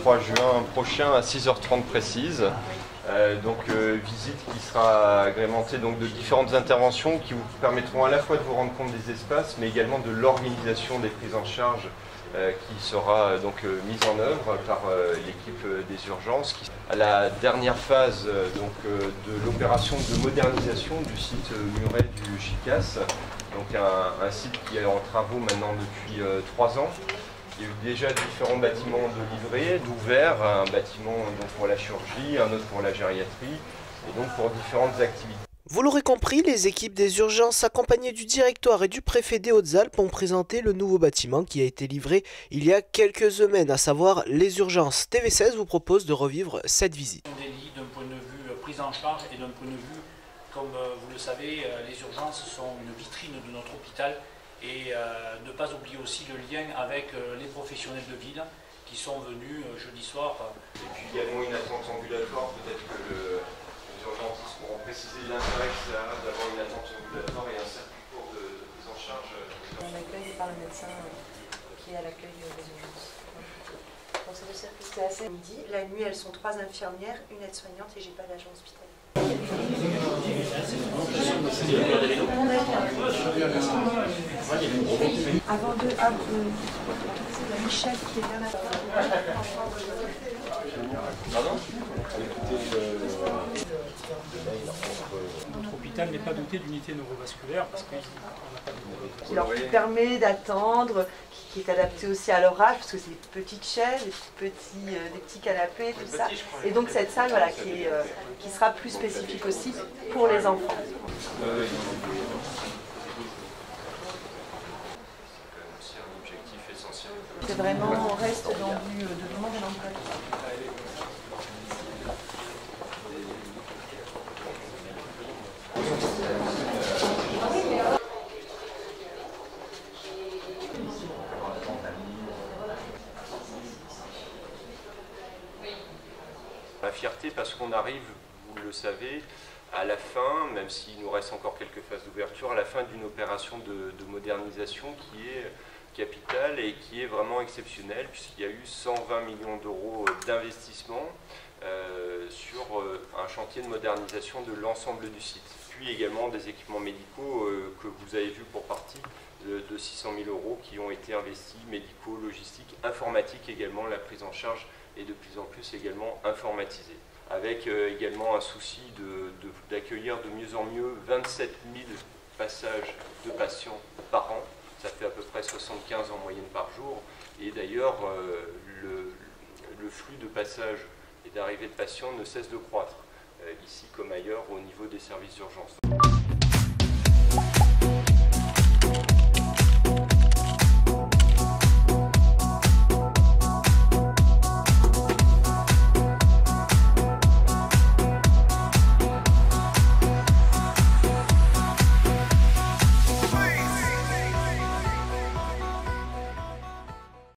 23 juin prochain à 6h30 précise. Visite qui sera agrémentée donc, de différentes interventions qui vous permettront à la fois de vous rendre compte des espaces, mais également de l'organisation des prises en charge qui sera donc mise en œuvre par l'équipe des urgences. À la dernière phase de l'opération de modernisation du site muret du Chicas, donc un site qui est en travaux maintenant depuis 3 ans. Il y a eu déjà différents bâtiments de livrée, d'ouverts, un bâtiment donc, pour la chirurgie, un autre pour la gériatrie, et donc pour différentes activités. Vous l'aurez compris, les équipes des urgences accompagnées du directoire et du préfet des Hautes-Alpes ont présenté le nouveau bâtiment qui a été livré il y a quelques semaines, à savoir les urgences. TV16 vous propose de revivre cette visite. Des lits d'un point de vue prise en charge et d'un point de vue, comme vous le savez, les urgences sont une vitrine de notre hôpital. Et ne pas oublier aussi le lien avec les professionnels de ville qui sont venus jeudi soir. Et puis également une attente ambulatoire, peut-être que les urgentistes pourront préciser l'intérêt que ça a d'avoir une attente ambulatoire et un circuit court de prise en charge. On accueille par le médecin qui est à l'accueil des urgences. Donc c'est le circuit, c'est assez midi. La nuit, elles sont 3 infirmières, une aide-soignante et j'ai pas d'agent hospitalier. Avant de Michel qui est bien là. Notre hôpital n'est pas doté d'unité neurovasculaire parce qu'on n'a pas de... Qui leur permet d'attendre, qui est adapté aussi à leur âge, parce que c'est des petites chaises, des petits canapés, tout ça. Et donc cette salle voilà, qui sera plus spécifique aussi pour les enfants. C'est vraiment, on reste dans du demande et l'emploi. La fierté parce qu'on arrive, vous le savez, à la fin, même s'il nous reste encore quelques phases d'ouverture, à la fin d'une opération de modernisation qui est capitale et qui est vraiment exceptionnelle puisqu'il y a eu 120 millions d'euros d'investissement sur un chantier de modernisation de l'ensemble du site. Puis également des équipements médicaux que vous avez vus pour partie de 600 000 euros qui ont été investis, médicaux, logistiques, informatiques également, la prise en charge est de plus en plus également informatisée. Avec également un souci d'accueillir de mieux en mieux 27 000 passages de patients par an. Ça fait à peu près 75 en moyenne par jour. Et d'ailleurs, le flux de passage et d'arrivée de patients ne cesse de croître, ici comme ailleurs, au niveau des services d'urgence.